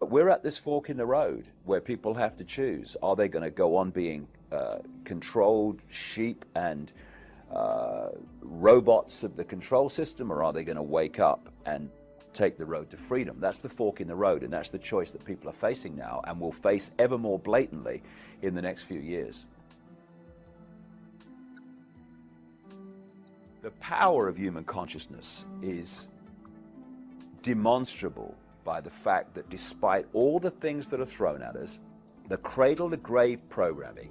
We're at this fork in the road where people have to choose. Are they going to go on being controlled sheep and robots of the control system, or are they going to wake up and take the road to freedom? That's the fork in the road, and that's the choice that people are facing now and will face ever more blatantly in the next few years. The power of human consciousness is demonstrable by the fact that despite all the things that are thrown at us, the cradle-to-grave programming,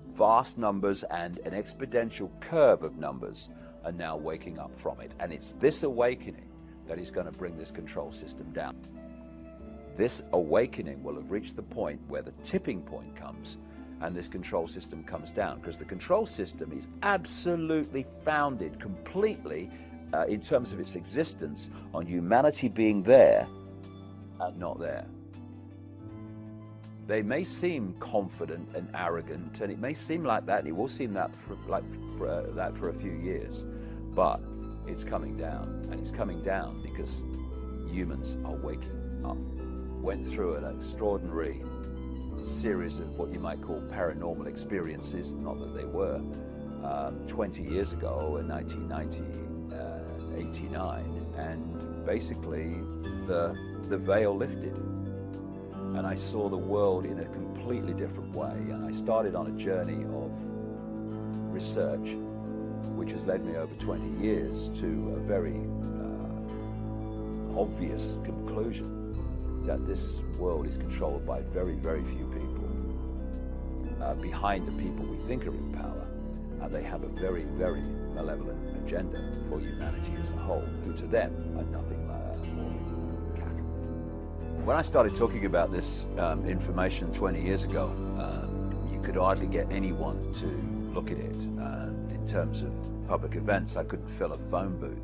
vast numbers and an exponential curve of numbers are now waking up from it. And it's this awakening that is going to bring this control system down. This awakening will have reached the point where the tipping point comes and this control system comes down, because the control system is absolutely founded completely in terms of its existence on humanity being there and not there. They may seem confident and arrogant, and it may seem like that, and it will seem that for a few years, but it's coming down, and it's coming down because humans are waking up. Went through an extraordinary series of what you might call paranormal experiences, not that they were, 20 years ago in 1989, and basically the veil lifted. And I saw the world in a completely different way. And I started on a journey of research, which has led me over 20 years to a very obvious conclusion that this world is controlled by very, very few people behind the people we think are in power. And they have a very, very malevolent agenda for humanity as a whole, who to them are nothing more than cattle. When I started talking about this information 20 years ago, you could hardly get anyone to look at it. And in terms of public events, I couldn't fill a phone booth.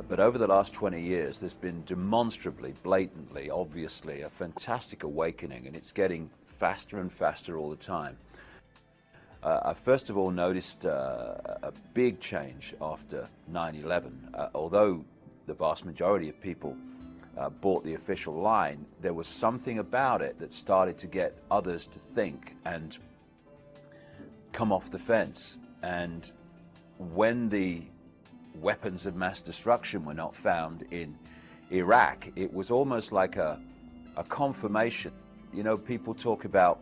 But over the last 20 years, there's been demonstrably, blatantly, obviously, a fantastic awakening, and it's getting faster and faster all the time. I first of all noticed a big change after 9/11. Although the vast majority of people bought the official line, there was something about it that started to get others to think and come off the fence. And when the weapons of mass destruction were not found in Iraq, it was almost like a confirmation. You know, people talk about,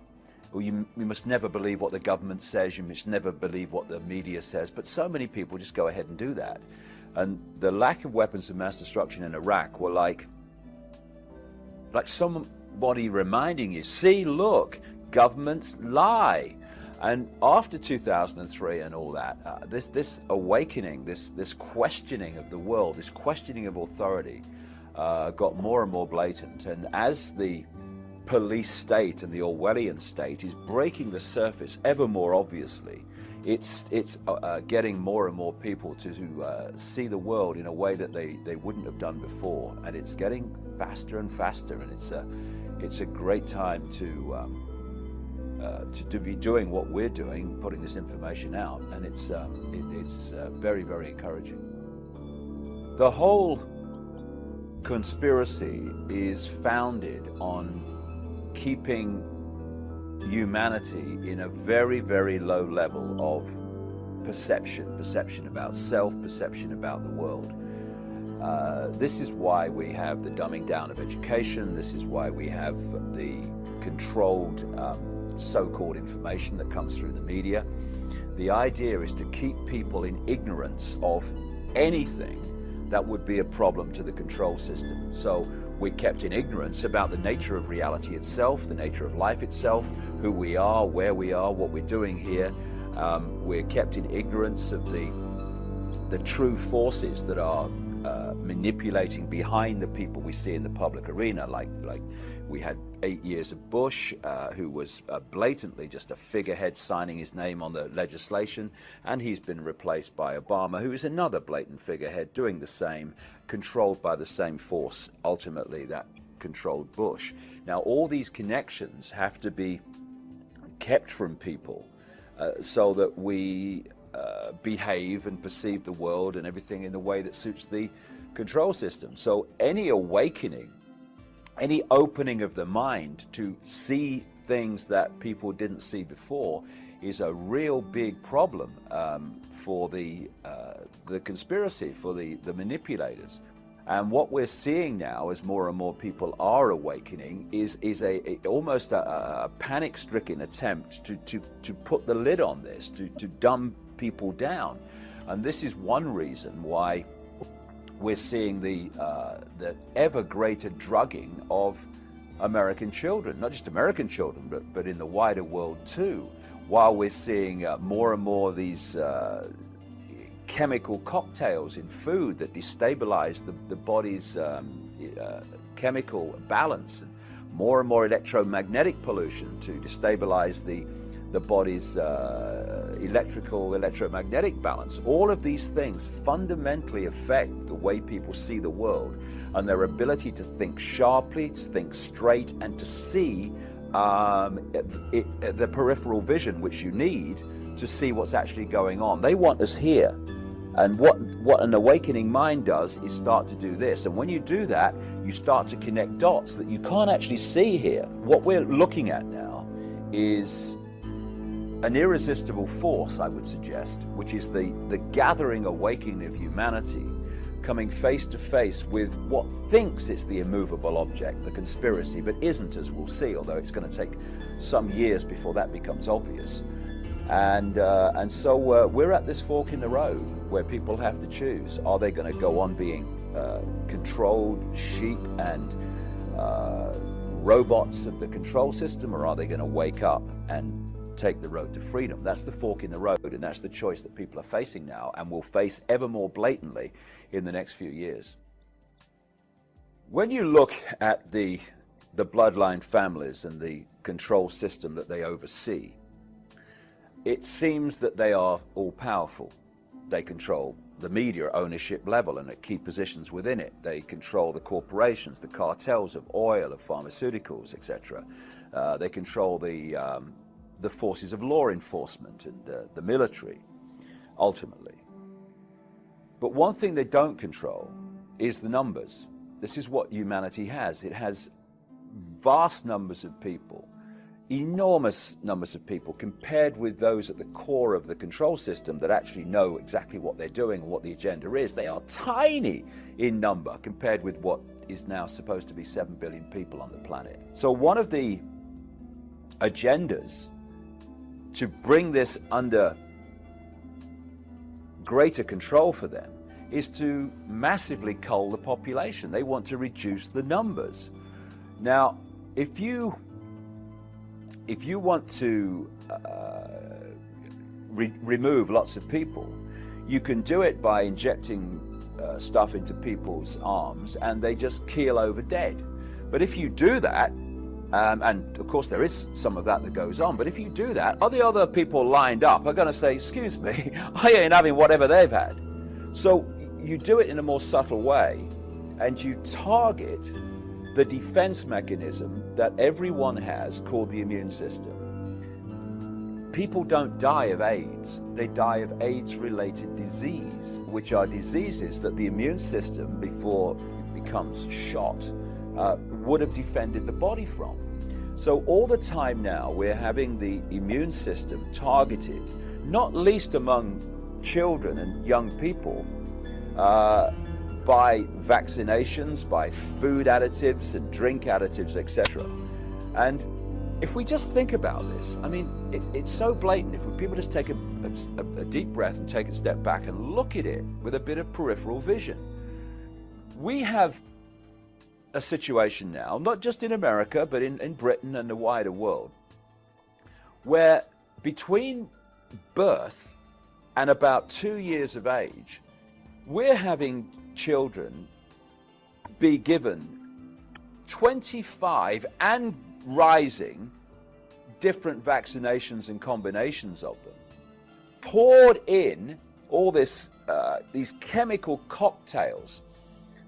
well, you must never believe what the government says, you must never believe what the media says, but so many people just go ahead and do that. And the lack of weapons of mass destruction in Iraq were like somebody reminding you, see, look, governments lie. And after 2003 and all that, this awakening, this questioning of the world, this questioning of authority got more and more blatant. And as the police state and the Orwellian state is breaking the surface ever more obviously, it's getting more and more people to see the world in a way that they wouldn't have done before. And it's getting faster and faster, and it's a great time to be doing what we're doing, putting this information out, and it's very, very encouraging. The whole conspiracy is founded on keeping humanity in a very, very low level of perception about self, perception about the world. This is why we have the dumbing down of education. This is why we have the controlled so-called information that comes through the media. The idea is to keep people in ignorance of anything that would be a problem to the control system. So we're kept in ignorance about the nature of reality itself, the nature of life itself, who we are, where we are, what we're doing here. We're kept in ignorance of the true forces that are manipulating behind the people we see in the public arena, like we had 8 years of Bush, who was blatantly just a figurehead signing his name on the legislation, and he's been replaced by Obama, who is another blatant figurehead doing the same, controlled by the same force ultimately that controlled Bush. Now all these connections have to be kept from people so that we behave and perceive the world and everything in a way that suits the control system. So any awakening any opening of the mind to see things that people didn't see before is a real big problem for the conspiracy, for the manipulators. And what we're seeing now, as more and more people are awakening, is almost a panic-stricken attempt to put the lid on this, to dumb people down. And this is one reason why we're seeing the ever greater drugging of American children, not just American children, but in the wider world too, while we're seeing more and more of these chemical cocktails in food that destabilize the body's chemical balance, and more electromagnetic pollution to destabilize the body's electromagnetic balance. All of these things fundamentally affect the way people see the world and their ability to think sharply, to think straight, and to see the peripheral vision which you need to see what's actually going on. They want us here. And what an awakening mind does is start to do this. And when you do that, you start to connect dots that you can't actually see here. What we're looking at now is an irresistible force, I would suggest, which is the gathering awakening of humanity coming face to face with what thinks it's the immovable object, the conspiracy, but isn't, as we'll see, although it's going to take some years before that becomes obvious. And so we're at this fork in the road where people have to choose. Are they going to go on being controlled sheep and robots of the control system, or are they going to wake up and take the road to freedom? That's the fork in the road, and that's the choice that people are facing now and will face ever more blatantly in the next few years. When you look at the bloodline families and the control system that they oversee, it seems that they are all powerful. They control the media ownership level and at key positions within it. They control the corporations, the cartels of oil, of pharmaceuticals, etc. They control the forces of law enforcement and the military, ultimately. But one thing they don't control is the numbers. This is what humanity has. It has vast numbers of people, enormous numbers of people, compared with those at the core of the control system that actually know exactly what they're doing and what the agenda is. They are tiny in number compared with what is now supposed to be 7 billion people on the planet. So one of the agendas to bring this under greater control for them is to massively cull the population. They want to reduce the numbers. Now, if you want to remove lots of people, you can do it by injecting stuff into people's arms and they just keel over dead. But if you do that, and of course there is some of that goes on, but if you do that, the other people lined up are going to say, excuse me, I ain't having whatever they've had. So you do it in a more subtle way, and you target the defense mechanism that everyone has called the immune system. People don't die of AIDS, they die of AIDS-related disease, which are diseases that the immune system, before it becomes shot, would have defended the body from. So all the time now we're having the immune system targeted, not least among children and young people, by vaccinations, by food additives and drink additives, etc. And if we just think about this, I mean, it's so blatant. If people just take a deep breath and take a step back and look at it with a bit of peripheral vision, we have a situation now, not just in America, but in Britain and the wider world, where between birth and about 2 years of age, we're having children be given 25 and rising different vaccinations and combinations of them, poured in all this, these chemical cocktails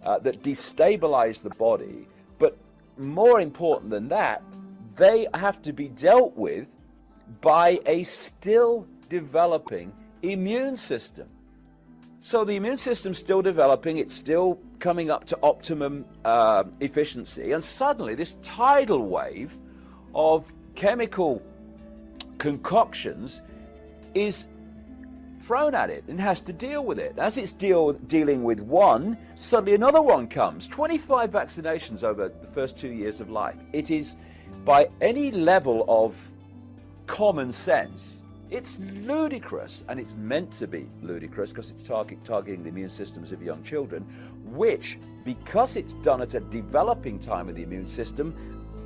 that destabilize the body, but more important than that, they have to be dealt with by a still developing immune system. So the immune system's still developing, it's still coming up to optimum efficiency, and suddenly this tidal wave of chemical concoctions is thrown at it and has to deal with it. As it's dealing with one, suddenly another one comes. 25 vaccinations over the first 2 years of life. It is, by any level of common sense, it's ludicrous, and it's meant to be ludicrous because it's targeting the immune systems of young children, which, because it's done at a developing time of the immune system,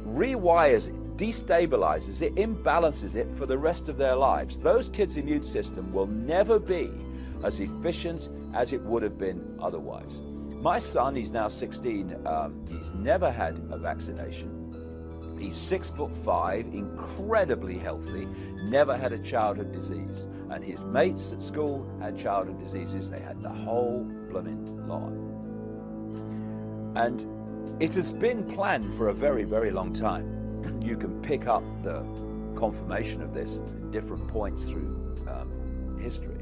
rewires it, destabilizes it, imbalances it for the rest of their lives. Those kids' immune system will never be as efficient as it would have been otherwise. My son, he's now 16, he's never had a vaccination. He's 6'5", incredibly healthy, never had a childhood disease. And his mates at school had childhood diseases. They had the whole blooming lot. And it has been planned for a very, very long time. You can pick up the confirmation of this in different points through history.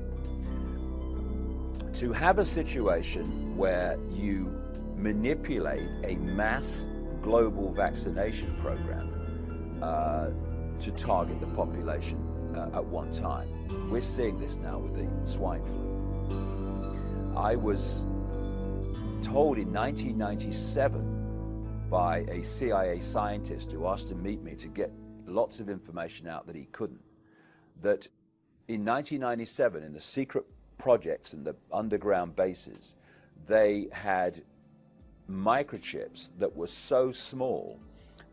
To have a situation where you manipulate a mass global vaccination program to target the population at one time. We're seeing this now with the swine flu. I was told in 1997 by a CIA scientist who asked to meet me to get lots of information out that he couldn't, that in 1997 in the secret projects and the underground bases, they had microchips that were so small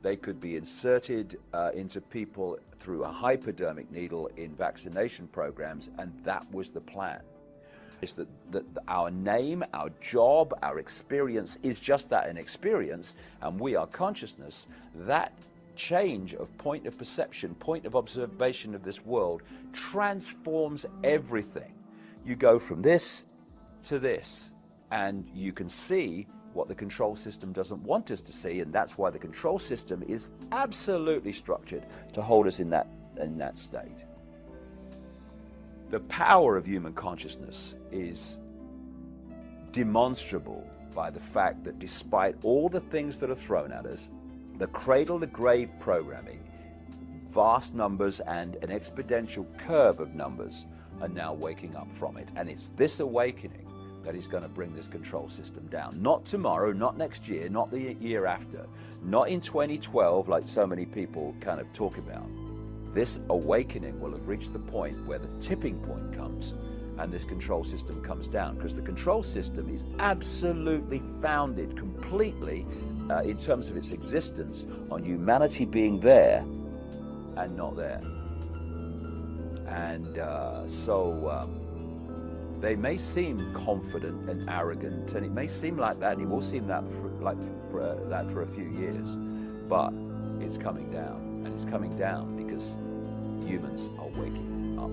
they could be inserted into people through a hypodermic needle in vaccination programs, and that was the plan. Is that our name, our job, our experience is just that, an experience, and we are consciousness. That change of point of perception, point of observation of this world transforms everything. You go from this to this, and you can see what the control system doesn't want us to see, and that's why the control system is absolutely structured to hold us in that state. The power of human consciousness is demonstrable by the fact that despite all the things that are thrown at us, the cradle-to-grave programming, vast numbers and an exponential curve of numbers are now waking up from it. And it's this awakening that is going to bring this control system down. Not tomorrow, not next year, not the year after, not in 2012 like so many people kind of talk about. This awakening will have reached the point where the tipping point comes and this control system comes down, because the control system is absolutely founded completely in terms of its existence on humanity being there and not there. And they may seem confident and arrogant, and it may seem like that, and it will seem that for a few years, but it's coming down, and it's coming down because humans are waking up.